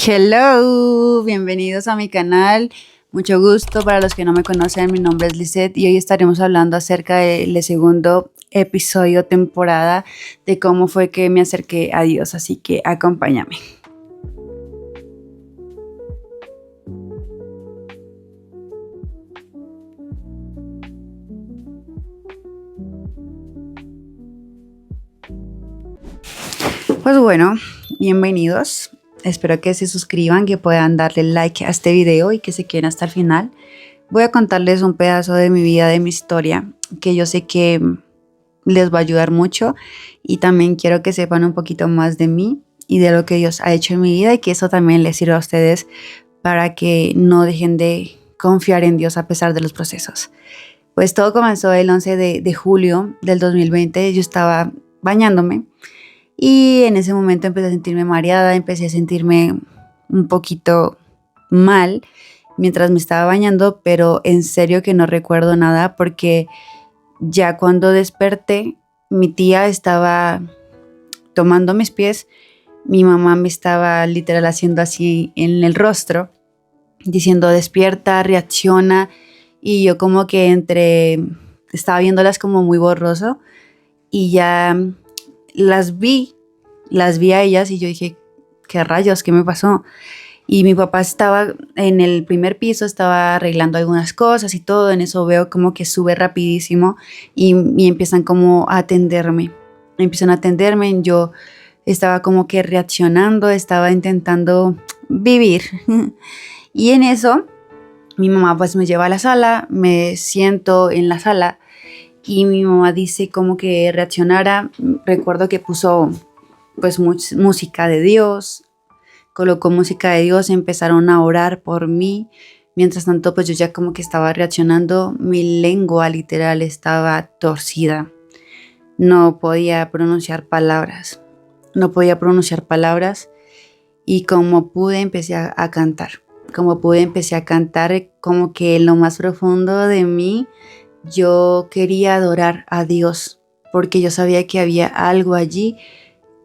Hello, bienvenidos a mi canal. Mucho gusto. Para los que no me conocen, mi nombre es Lisette y hoy estaremos hablando acerca del segundo episodio, temporada, de cómo fue que me acerqué a Dios. Así que acompáñame. Pues bueno, bienvenidos. Espero que se suscriban, que puedan darle like a este video y que se queden hasta el final. Voy a contarles un pedazo de mi vida, de mi historia, que yo sé que les va a ayudar mucho, y también quiero que sepan un poquito más de mí y de lo que Dios ha hecho en mi vida, y que eso también les sirva a ustedes para que no dejen de confiar en Dios a pesar de los procesos. Pues todo comenzó el 11 de julio del 2020. Yo estaba bañándome y en ese momento empecé a sentirme mareada, empecé a sentirme un poquito mal mientras me estaba bañando, pero en serio que no recuerdo nada, porque ya cuando desperté, mi tía estaba tomando mis pies, mi mamá me estaba literal haciendo así en el rostro, diciendo despierta, reacciona, y yo como que estaba viéndolas como muy borroso, y ya las vi, las vi a ellas y yo dije, ¿qué rayos? ¿Qué me pasó? Y mi papá estaba en el primer piso, estaba arreglando algunas cosas y todo. En eso veo como que sube rapidísimo y empiezan como a atenderme. Empiezan a atenderme. Yo estaba como que reaccionando, estaba intentando vivir. Y en eso mi mamá pues me lleva a la sala, me siento en la sala y mi mamá dice como que reaccionara. Recuerdo que puso pues música de Dios, colocó música de Dios, empezaron a orar por mí. Mientras tanto, pues yo ya como que estaba reaccionando, mi lengua literal estaba torcida. No podía pronunciar palabras, no podía pronunciar palabras, y como pude empecé a cantar. Como pude empecé a cantar, como que en lo más profundo de mí yo quería adorar a Dios, porque yo sabía que había algo allí,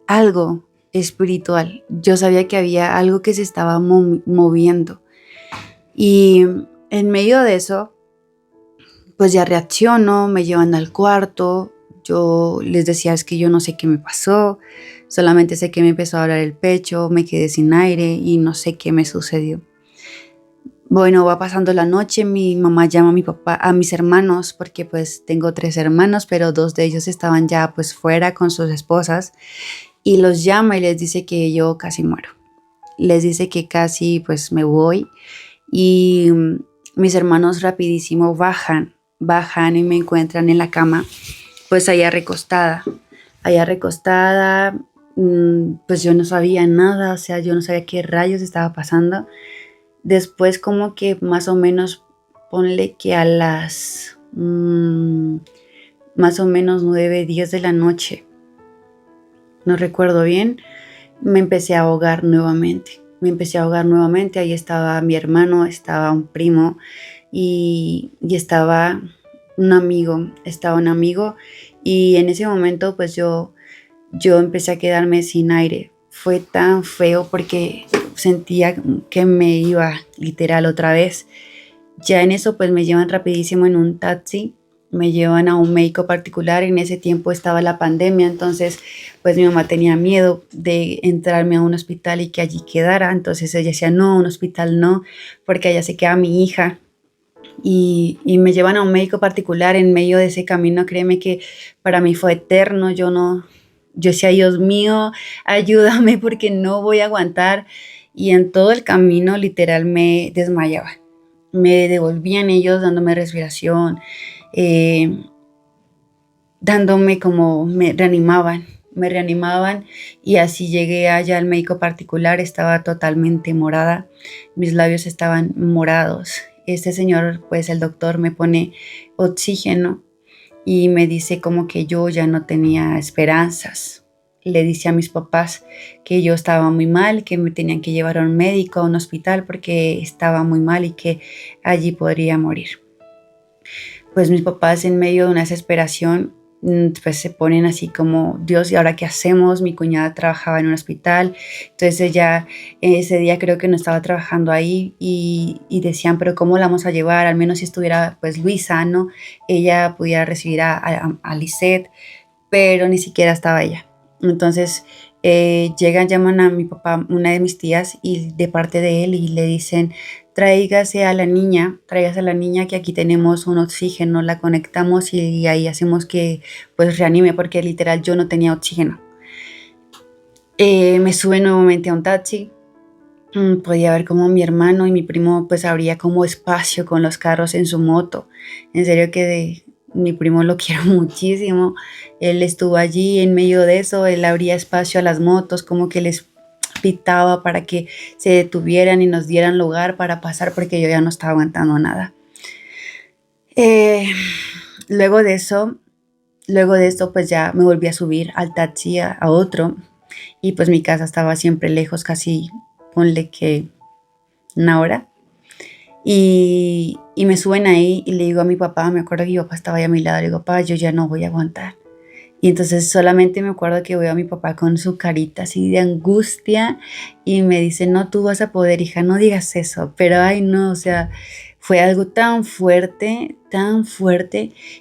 algo espiritual. Yo sabía que había algo que se estaba moviendo. Y en medio de eso, pues ya reacciono, me llevan al cuarto. Yo les decía, es que yo no sé qué me pasó, solamente sé que me empezó a doler el pecho, me quedé sin aire y no sé qué me sucedió. Bueno, va pasando la noche, mi mamá llama a mi papá, a mis hermanos, porque pues tengo 3 hermanos, pero 2 de ellos estaban ya pues fuera con sus esposas, y los llama y les dice que yo casi muero. Les dice que casi pues me voy, y mis hermanos rapidísimo bajan y me encuentran en la cama, pues allá recostada. Pues yo no sabía nada, o sea, yo no sabía qué rayos estaba pasando. Después como que más o menos, ponle que a las más o menos 9, 10 de la noche, no recuerdo bien, me empecé a ahogar nuevamente. Ahí estaba mi hermano, estaba un primo y estaba un amigo, y en ese momento pues yo empecé a quedarme sin aire. Fue tan feo porque sentía que me iba literal otra vez. Ya en eso pues me llevan rapidísimo en un taxi, me llevan a un médico particular. En ese tiempo estaba la pandemia, entonces pues mi mamá tenía miedo de entrarme a un hospital y que allí quedara. Entonces ella decía, no, un hospital no, porque allá se queda mi hija. Y me llevan a un médico particular. En medio de ese camino, créeme que para mí fue eterno. Yo decía, Dios mío, ayúdame porque no voy a aguantar. Y en todo el camino literal me desmayaba. Me devolvían ellos dándome respiración, eh, dándome como me reanimaban, y así llegué allá al médico particular. Estaba totalmente morada, mis labios estaban morados. Este señor, pues el doctor, me pone oxígeno y me dice como que yo ya no tenía esperanzas. Le dice a mis papás que yo estaba muy mal, que me tenían que llevar a un médico, a un hospital, porque estaba muy mal y que allí podría morir. Pues mis papás, en medio de una desesperación, pues se ponen así como, Dios, ¿y ahora qué hacemos? Mi cuñada trabajaba en un hospital, entonces ella ese día creo que no estaba trabajando ahí y decían, pero ¿cómo la vamos a llevar? Al menos si estuviera pues Luisa, ¿no? Ella pudiera recibir a Lisette, pero ni siquiera estaba ella. Entonces llegan, llaman a mi papá, una de mis tías, y de parte de él, y le dicen, tráigase a la niña que aquí tenemos un oxígeno, la conectamos y ahí hacemos que pues reanime, porque literal yo no tenía oxígeno. Me sube nuevamente a un taxi. Podía ver como mi hermano y mi primo pues abría como espacio con los carros en su moto. En serio que mi primo lo quiero muchísimo. Él estuvo allí en medio de eso, él abría espacio a las motos, como que les pitaba para que se detuvieran y nos dieran lugar para pasar porque yo ya no estaba aguantando nada. Eh, luego de eso, luego de esto pues ya me volví a subir al taxi a otro y pues mi casa estaba siempre lejos, casi ponle que una hora. Y me suben ahí y le digo a mi papá, me acuerdo que mi papá estaba ahí a mi lado, le digo, papá, yo ya no voy a aguantar. Y entonces solamente me acuerdo que veo a mi papá con su carita así de angustia y me dice, no, tú vas a poder, hija, no digas eso. Pero ay, no, o sea, fue algo tan fuerte.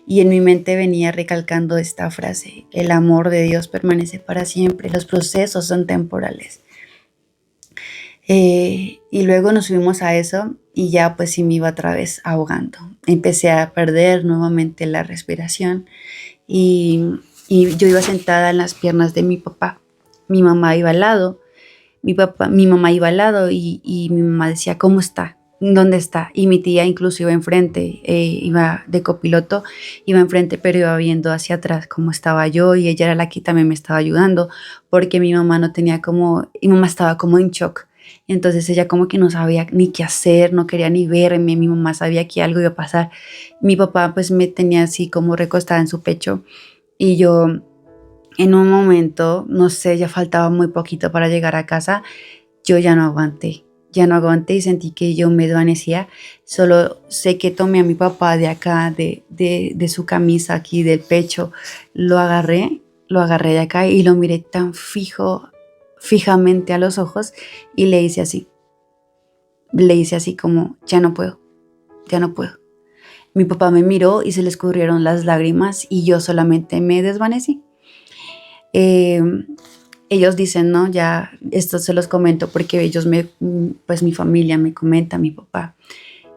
Y en mi mente venía recalcando esta frase, el amor de Dios permanece para siempre, los procesos son temporales. Y luego nos subimos a eso y ya pues sí me iba otra vez ahogando. Empecé a perder nuevamente la respiración y, y yo iba sentada en las piernas de mi papá. Mi mamá iba al lado, mi mamá iba al lado y mi mamá decía, ¿cómo está? ¿Dónde está? Y mi tía incluso iba enfrente, iba de copiloto, iba enfrente, pero iba viendo hacia atrás cómo estaba yo y ella era la que también me estaba ayudando porque mi mamá no tenía como, mi mamá estaba como en shock. Entonces ella como que no sabía ni qué hacer, no quería ni verme, mi mamá sabía que algo iba a pasar. Mi papá pues me tenía así como recostada en su pecho y yo en un momento, no sé, ya faltaba muy poquito para llegar a casa, yo ya no aguanté y sentí que yo me desvanecía. Solo sé que tomé a mi papá de acá, de su camisa aquí, del pecho, lo agarré de acá y lo miré tan fijamente a los ojos y le hice así como, ya no puedo, ya no puedo. Mi papá me miró y se le escurrieron las lágrimas y yo solamente me desvanecí. Eh, Ellos dicen, ¿no? Ya, esto se los comento porque pues mi familia me comenta, mi papá.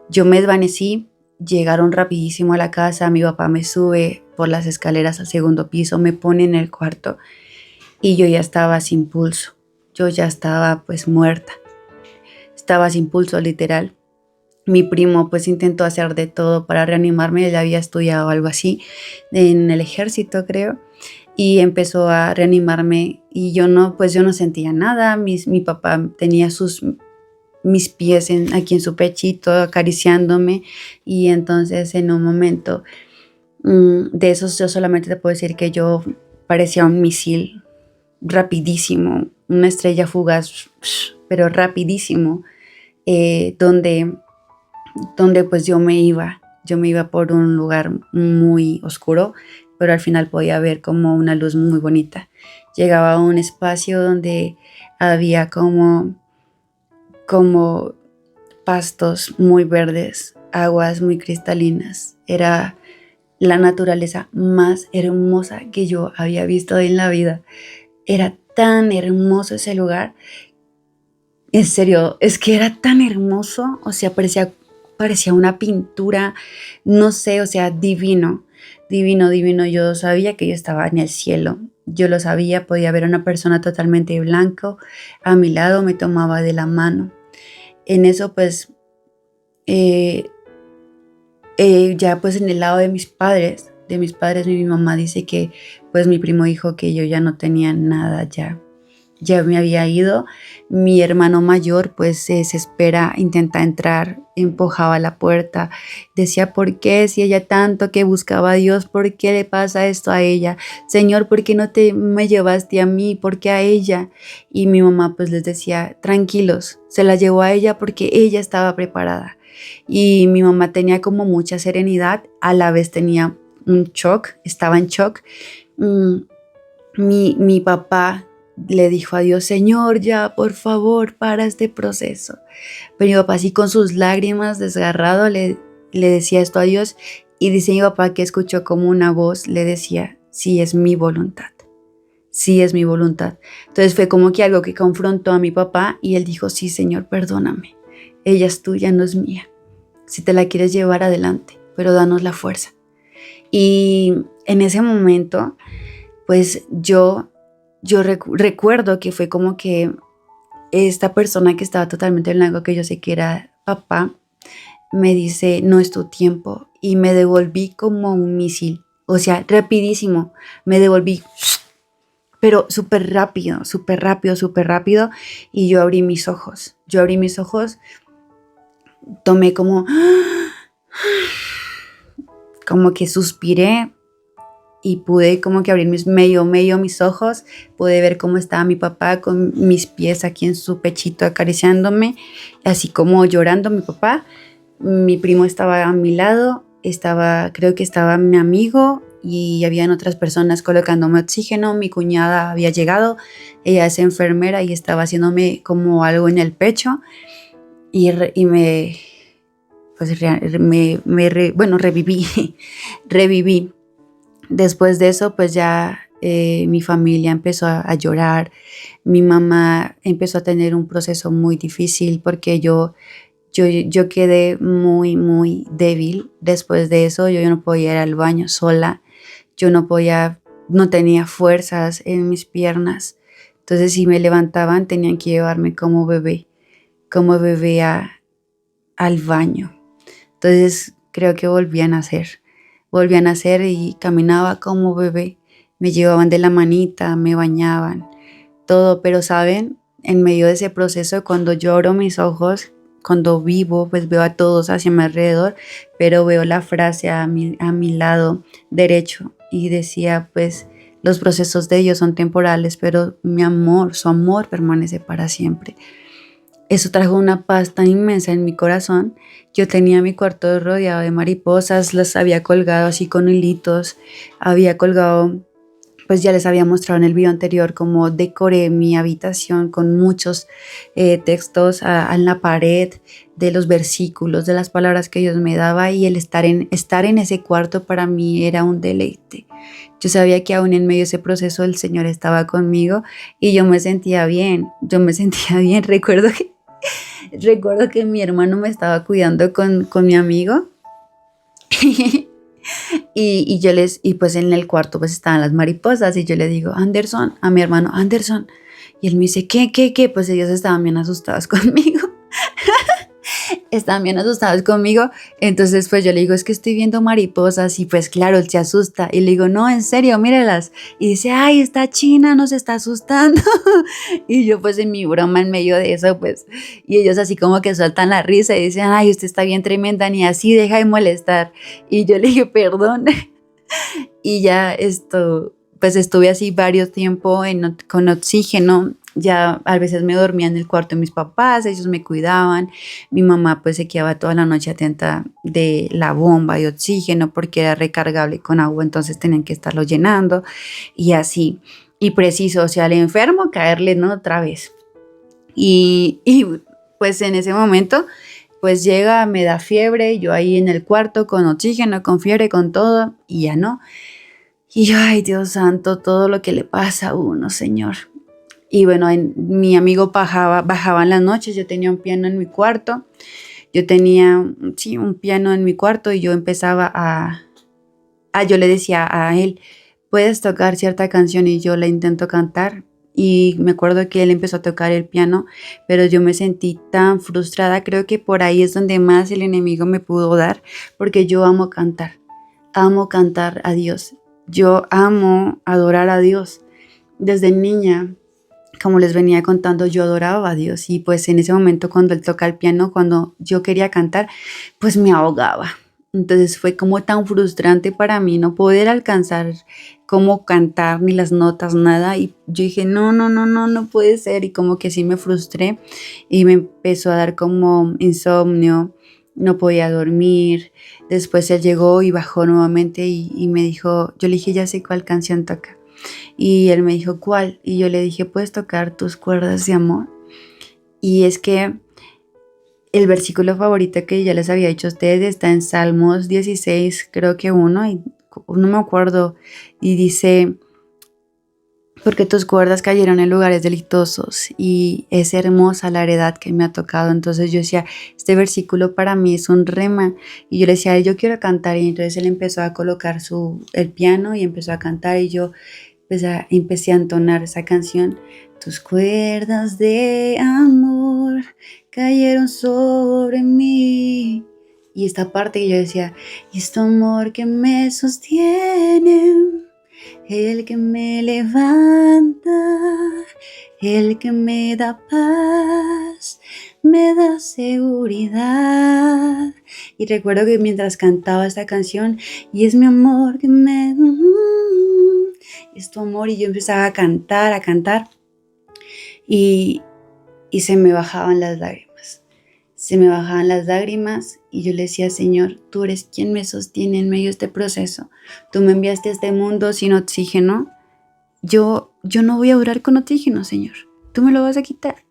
Yo me desvanecí, llegaron rapidísimo a la casa, mi papá me sube por las escaleras al segundo piso, me pone en el cuarto y yo ya estaba sin pulso. Yo ya estaba pues muerta. Estaba sin pulso literal. Mi primo pues intentó hacer de todo para reanimarme, él había estudiado algo así en el ejército creo y empezó a reanimarme y yo no sentía nada, mi papá tenía mis pies aquí en su pechito acariciándome y entonces en un momento de esos yo solamente te puedo decir que yo parecía un misil rapidísimo, una estrella fugaz, pero rapidísimo, donde pues yo me iba por un lugar muy oscuro, pero al final podía ver como una luz muy bonita. Llegaba a un espacio donde había como pastos muy verdes, aguas muy cristalinas. Era la naturaleza más hermosa que yo había visto en la vida. Era tan hermoso ese lugar. En serio, es que era tan hermoso, o sea, parecía una pintura, no sé, o sea, divino, divino, divino. Yo sabía que yo estaba en el cielo, yo lo sabía, podía ver a una persona totalmente blanco a mi lado, me tomaba de la mano. En eso, pues, eh, ya pues en el lado de mis padres, mi mamá dice que pues mi primo dijo que yo ya no tenía nada ya me había ido. Mi hermano mayor pues se desespera, intenta entrar, empujaba la puerta, decía, ¿por qué? Si ella tanto que buscaba a Dios, ¿por qué le pasa esto a ella? Señor, ¿por qué no me llevaste a mí? ¿Por qué a ella? Y mi mamá pues les decía, tranquilos, se la llevó a ella porque ella estaba preparada. Y mi mamá tenía como mucha serenidad, a la vez tenía un shock, estaba en shock. Mm, mi papá le dijo a Dios, Señor, ya, por favor, para este proceso. Pero mi papá así con sus lágrimas desgarrado le decía esto a Dios y dice mi papá que escuchó como una voz le decía, sí es mi voluntad, sí es mi voluntad. Entonces fue como que algo que confrontó a mi papá y él dijo, sí Señor, perdóname, ella es tuya, no es mía. Si te la quieres llevar adelante, pero danos la fuerza. Y en ese momento, pues yo recuerdo que fue como que esta persona que estaba totalmente en blanco, que yo sé que era papá, me dice, no es tu tiempo. Y me devolví como un misil. O sea, rapidísimo. Me devolví, pero súper rápido, súper rápido, súper rápido. Y yo abrí mis ojos. Tomé como que suspiré y pude como que abrir medio mis ojos, pude ver cómo estaba mi papá con mis pies aquí en su pechito acariciándome, así como llorando mi papá. Mi primo estaba a mi lado, creo que estaba mi amigo y habían otras personas colocándome oxígeno. Mi cuñada había llegado, ella es enfermera y estaba haciéndome como algo en el pecho y reviví, reviví. Después de eso, pues ya mi familia empezó a llorar. Mi mamá empezó a tener un proceso muy difícil porque yo quedé muy débil. Después de eso, yo no podía ir al baño sola. No tenía fuerzas en mis piernas. Entonces, si me levantaban, tenían que llevarme como bebé al baño. Entonces, creo que volví a nacer y caminaba como bebé. Me llevaban de la manita, me bañaban, todo. Pero saben, en medio de ese proceso, cuando yo abro mis ojos, cuando vivo, pues veo a todos hacia mi alrededor, pero veo la frase a mi lado derecho y decía, pues los procesos de ellos son temporales, pero su amor permanece para siempre. Eso trajo una paz tan inmensa en mi corazón. Yo tenía mi cuarto rodeado de mariposas, las había colgado así con hilitos, había colgado, pues ya les había mostrado en el video anterior cómo decoré mi habitación con muchos textos en la pared de los versículos, de las palabras que Dios me daba, y el estar en ese cuarto para mí era un deleite. Yo sabía que aún en medio de ese proceso el Señor estaba conmigo y yo me sentía bien. Recuerdo que mi hermano me estaba cuidando con mi amigo y pues en el cuarto pues estaban las mariposas y yo le digo, Anderson, a mi hermano, Anderson. Y él me dice, ¿qué? Pues ellos estaban bien asustados conmigo. Están bien asustados conmigo. Entonces pues yo le digo, es que estoy viendo mariposas. Y pues claro, él se asusta y le digo, no, en serio, míralas. Y dice, ay, esta china nos está asustando. Y yo pues en mi broma en medio de eso pues, y ellos así como que sueltan la risa y dicen, ay, usted está bien tremenda, ni así, deja de molestar. Y yo le dije, perdón. Y ya pues estuve así varios tiempo con oxígeno. Ya a veces me dormía en el cuarto de mis papás, ellos me cuidaban. Mi mamá pues se quedaba toda la noche atenta de la bomba de oxígeno porque era recargable con agua, entonces tenían que estarlo llenando y así. Y preciso, o sea, al enfermo caerle, ¿no? Otra vez. Y pues en ese momento pues llega, me da fiebre, yo ahí en el cuarto con oxígeno, con fiebre, con todo, y ya no. Y yo, ay Dios santo, todo lo que le pasa a uno, Señor. Y bueno, mi amigo bajaba en las noches, yo tenía un piano en mi cuarto, un piano en mi cuarto y yo empezaba yo le decía a él, ¿puedes tocar cierta canción? Y yo la intento cantar. Y me acuerdo que él empezó a tocar el piano, pero yo me sentí tan frustrada. Creo que por ahí es donde más el enemigo me pudo dar, porque yo amo cantar a Dios. Yo amo adorar a Dios. Desde niña, como les venía contando, yo adoraba a Dios y pues en ese momento cuando él toca el piano, cuando yo quería cantar, pues me ahogaba. Entonces fue como tan frustrante para mí no poder alcanzar cómo cantar ni las notas, nada. Y yo dije, no puede ser. Y como que sí me frustré y me empezó a dar como insomnio no podía dormir. Después él llegó y bajó nuevamente y me dijo, yo le dije, ya sé cuál canción toca. Y él me dijo, ¿cuál? Y yo le dije, ¿puedes tocar tus cuerdas de amor? Y es que el versículo favorito que ya les había dicho a ustedes está en Salmos 16, creo que uno, y no me acuerdo, y dice, porque tus cuerdas cayeron en lugares deleitosos y es hermosa la heredad que me ha tocado. Entonces yo decía, este versículo para mí es un rema, y yo le decía, yo quiero cantar, y entonces él empezó a colocar el piano y empezó a cantar, y yo empecé a entonar esa canción. Tus cuerdas de amor cayeron sobre mí. Y esta parte que yo decía, y es tu amor que me sostiene, el que me levanta, el que me da paz, me da seguridad. Y recuerdo que mientras cantaba esta canción, y es mi amor que es tu amor, y yo empezaba a cantar, y se me bajaban las lágrimas. Se me bajaban las lágrimas y yo le decía, Señor, tú eres quien me sostiene en medio de este proceso. Tú me enviaste a este mundo sin oxígeno. Yo no voy a durar con oxígeno, Señor. Tú me lo vas a quitar.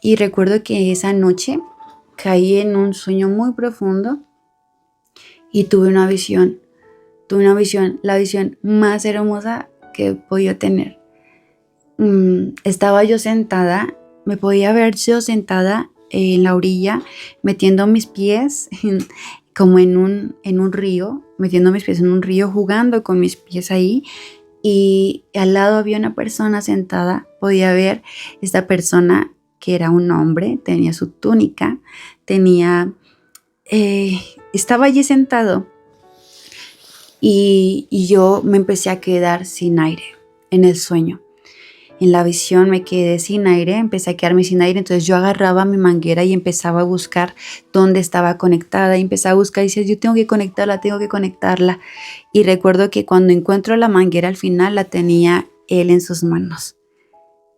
Y recuerdo que esa noche caí en un sueño muy profundo y tuve una visión. La visión más hermosa que he podido tener. Estaba yo sentada, me podía ver yo sentada en la orilla, metiendo mis pies como en un río, metiendo mis pies en un río, jugando con mis pies ahí, y al lado había una persona sentada. Podía ver esta persona que era un hombre, tenía su túnica, estaba allí sentado, y yo me empecé a quedar sin aire en el sueño. En la visión me quedé sin aire, empecé a quedarme sin aire, entonces yo agarraba mi manguera y empezaba a buscar dónde estaba conectada, y empezaba a buscar y decía, yo tengo que conectarla. Y recuerdo que cuando encuentro la manguera al final la tenía él en sus manos.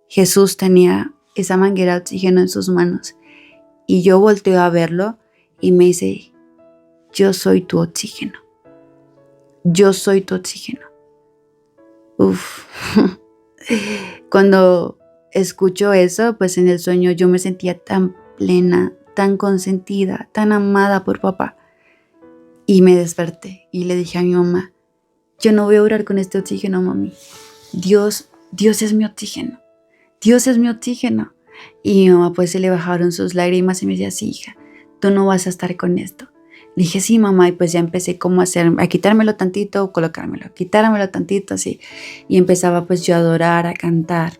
Jesús tenía esa manguera de oxígeno en sus manos, y yo volteo a verlo y me dice, yo soy tu oxígeno. Yo soy tu oxígeno. Uf. Cuando escucho eso, pues en el sueño yo me sentía tan plena, tan consentida, tan amada por papá. Y me desperté y le dije a mi mamá, yo no voy a durar con este oxígeno, mami. Dios es mi oxígeno. Dios es mi oxígeno. Y mi mamá pues se le bajaron sus lágrimas y me decía, sí, hija, tú no vas a estar con esto. Le dije, sí, mamá, y pues ya empecé como a quitármelo tantito, colocármelo, quitármelo tantito, así. Y empezaba pues yo a adorar, a cantar.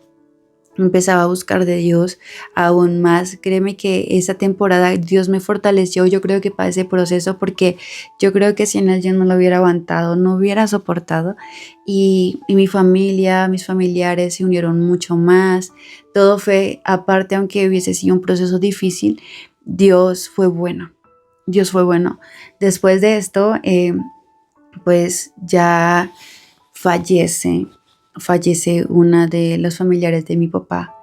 Empezaba a buscar de Dios aún más. Créeme que esa temporada Dios me fortaleció, yo creo que para ese proceso, porque yo creo que sin Él yo no lo hubiera aguantado, no hubiera soportado. Y mi familia, mis familiares se unieron mucho más. Todo fue aparte, aunque hubiese sido un proceso difícil, Dios fue bueno. Dios fue bueno. Después de esto, pues ya fallece una de los familiares de mi papá.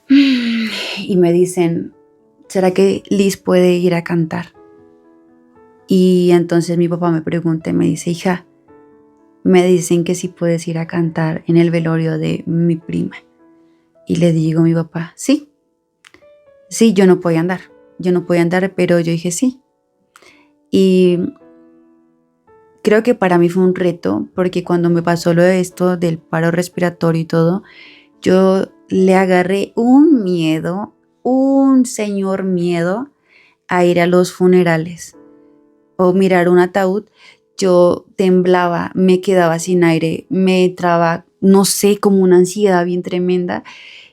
Y me dicen, ¿será que Liz puede ir a cantar? Y entonces mi papá me pregunta y me dice, hija, me dicen que si puedes ir a cantar en el velorio de mi prima. Y le digo a mi papá, sí, yo no podía andar, pero yo dije sí. Y creo que para mí fue un reto, porque cuando me pasó lo de esto del paro respiratorio y todo, yo le agarré un señor miedo a ir a los funerales o mirar un ataúd. Yo temblaba, me quedaba sin aire, me entraba, no sé, como una ansiedad bien tremenda.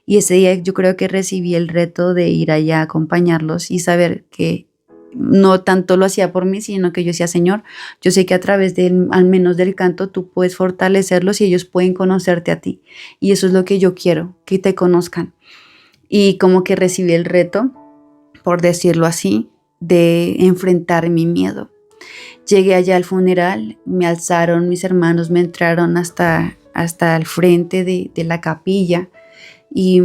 Y ese día yo creo que recibí el reto de ir allá a acompañarlos y saber que no tanto lo hacía por mí, sino que yo decía, Señor, yo sé que a través al menos del canto, tú puedes fortalecerlos y ellos pueden conocerte a ti. Y eso es lo que yo quiero, que te conozcan. Y como que recibí el reto, por decirlo así, de enfrentar mi miedo. Llegué allá al funeral, me alzaron mis hermanos, me entraron hasta el frente de la capilla, y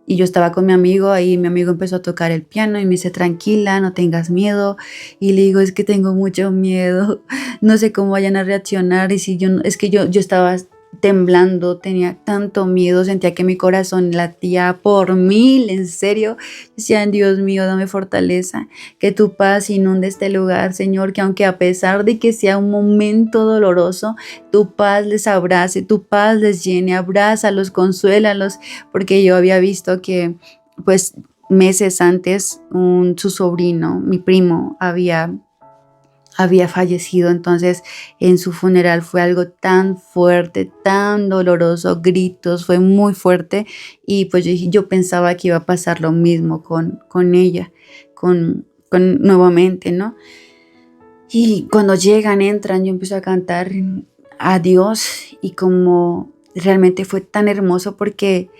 Y yo estaba con mi amigo ahí, mi amigo empezó a tocar el piano y me dice, tranquila, no tengas miedo. Y le digo, es que tengo mucho miedo, no sé cómo vayan a reaccionar. Y si yo, es que yo estaba temblando, tenía tanto miedo, sentía que mi corazón latía por mil, en serio. Decía, Dios mío, dame fortaleza, que tu paz inunde este lugar, Señor, que aunque a pesar de que sea un momento doloroso, tu paz les abrace, tu paz les llene, abrázalos, consuélalos, porque yo había visto que, pues, meses antes, su sobrino, mi primo, había fallecido. Entonces en su funeral fue algo tan fuerte, tan doloroso, gritos, fue muy fuerte. Y pues yo pensaba que iba a pasar lo mismo con ella, con nuevamente, ¿no? Y cuando llegan, entran, yo empiezo a cantar a Dios y como realmente fue tan hermoso porque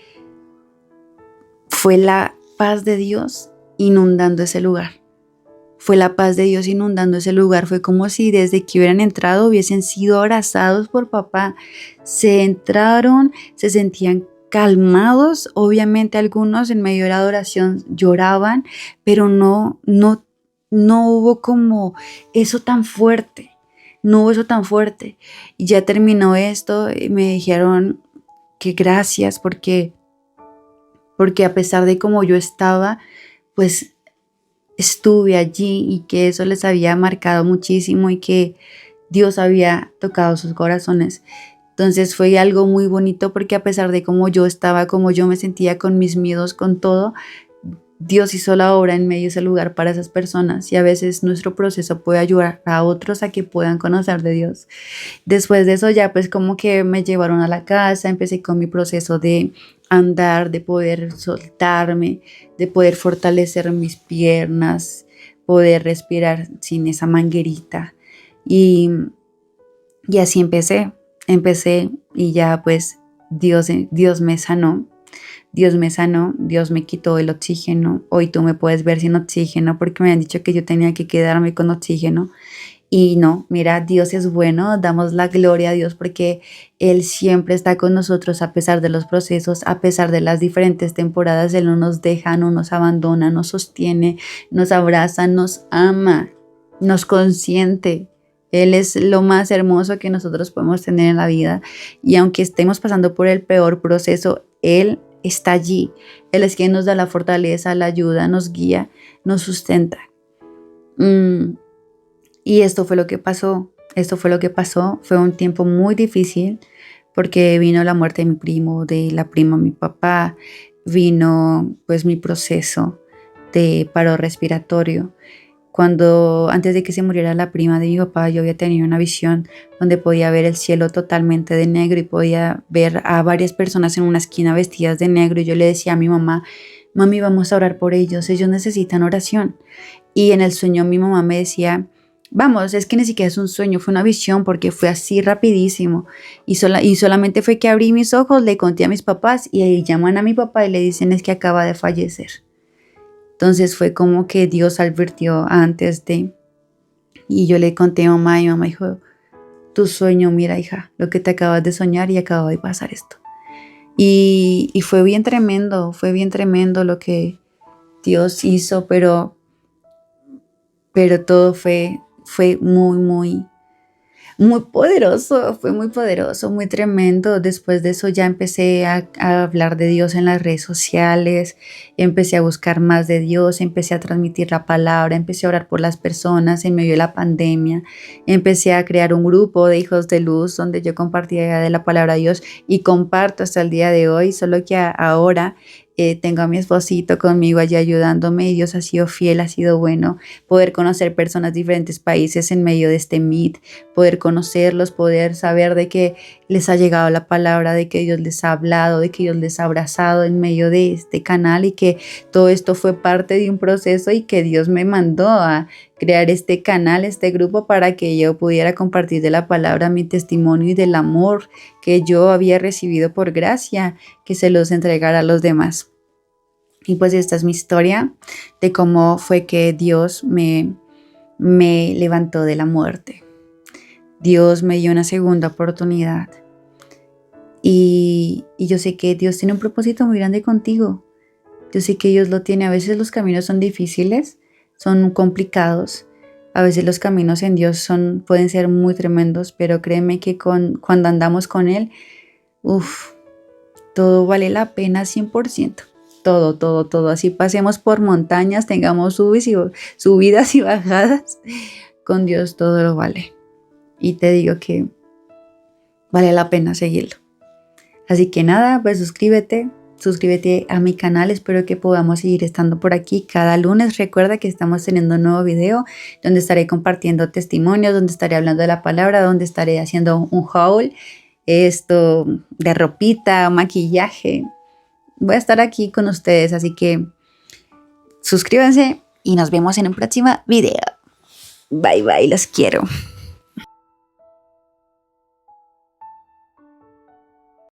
fue la paz de Dios inundando ese lugar. Fue la paz de Dios inundando ese lugar. Fue como si desde que hubieran entrado hubiesen sido abrazados por papá. Se entraron, se sentían calmados. Obviamente algunos en medio de la adoración lloraban, pero no hubo como eso tan fuerte. No hubo eso tan fuerte. Y ya terminó esto y me dijeron que gracias porque a pesar de cómo yo estaba, pues estuve allí y que eso les había marcado muchísimo y que Dios había tocado sus corazones. Entonces fue algo muy bonito porque a pesar de cómo yo estaba, cómo yo me sentía con mis miedos, con todo, Dios hizo la obra en medio de ese lugar para esas personas y a veces nuestro proceso puede ayudar a otros a que puedan conocer de Dios. Después de eso ya pues como que me llevaron a la casa, empecé con mi proceso de andar, de poder soltarme, de poder fortalecer mis piernas, poder respirar sin esa manguerita. Y, y así empecé y ya pues Dios me sanó. Dios me sanó, Dios me quitó el oxígeno. Hoy tú me puedes ver sin oxígeno porque me han dicho que yo tenía que quedarme con oxígeno. Y no, mira, Dios es bueno, damos la gloria a Dios porque Él siempre está con nosotros a pesar de los procesos, a pesar de las diferentes temporadas. Él no nos deja, no nos abandona, nos sostiene, nos abraza, nos ama, nos consiente. Él es lo más hermoso que nosotros podemos tener en la vida. Y aunque estemos pasando por el peor proceso, Él está allí. Él es quien nos da la fortaleza, la ayuda, nos guía, nos sustenta. Y esto fue lo que pasó. Esto fue lo que pasó. Fue un tiempo muy difícil porque vino la muerte de mi primo, de la prima de mi papá, vino pues mi proceso de paro respiratorio. Cuando antes de que se muriera la prima de mi papá, yo había tenido una visión donde podía ver el cielo totalmente de negro y podía ver a varias personas en una esquina vestidas de negro. Y yo le decía a mi mamá, mami, vamos a orar por ellos necesitan oración. Y en el sueño mi mamá me decía, vamos, es que ni siquiera es un sueño, fue una visión porque fue así rapidísimo. Y solamente fue que abrí mis ojos, le conté a mis papás y ahí llaman a mi papá y le dicen es que acaba de fallecer. Entonces fue como que Dios advirtió antes de, y yo le conté a mamá y mamá dijo, tu sueño, mira hija, lo que te acabas de soñar y acaba de pasar esto. Y fue bien tremendo lo que Dios hizo, pero todo fue muy poderoso, fue muy poderoso, muy tremendo. Después de eso ya empecé a hablar de Dios en las redes sociales, empecé a buscar más de Dios, empecé a transmitir la palabra, empecé a orar por las personas en medio de la pandemia, empecé a crear un grupo de hijos de luz donde yo compartía de la palabra de Dios y comparto hasta el día de hoy, solo que ahora tengo a mi esposito conmigo allí ayudándome y Dios ha sido fiel, ha sido bueno. Poder conocer personas de diferentes países en medio de este Meet, poder conocerlos, poder saber de que les ha llegado la palabra, de que Dios les ha hablado, de que Dios les ha abrazado en medio de este canal y que todo esto fue parte de un proceso y que Dios me mandó a crear este canal, este grupo para que yo pudiera compartir de la palabra mi testimonio y del amor que yo había recibido por gracia, que se los entregara a los demás. Y pues esta es mi historia de cómo fue que Dios me levantó de la muerte. Dios me dio una segunda oportunidad. Y yo sé que Dios tiene un propósito muy grande contigo. Yo sé que Dios lo tiene. A veces los caminos son difíciles, son complicados. A veces los caminos en Dios pueden ser muy tremendos, pero créeme que cuando andamos con Él, uff, todo vale la pena 100%. Todo, todo, todo. Así pasemos por montañas, tengamos subidas y bajadas. Con Dios todo lo vale. Y te digo que vale la pena seguirlo. Así que nada, pues suscríbete a mi canal. Espero que podamos seguir estando por aquí cada lunes. Recuerda que estamos teniendo un nuevo video donde estaré compartiendo testimonios, donde estaré hablando de la palabra, donde estaré haciendo un haul, esto de ropita, maquillaje. Voy a estar aquí con ustedes, así que suscríbanse y nos vemos en un próximo video. Bye bye, los quiero.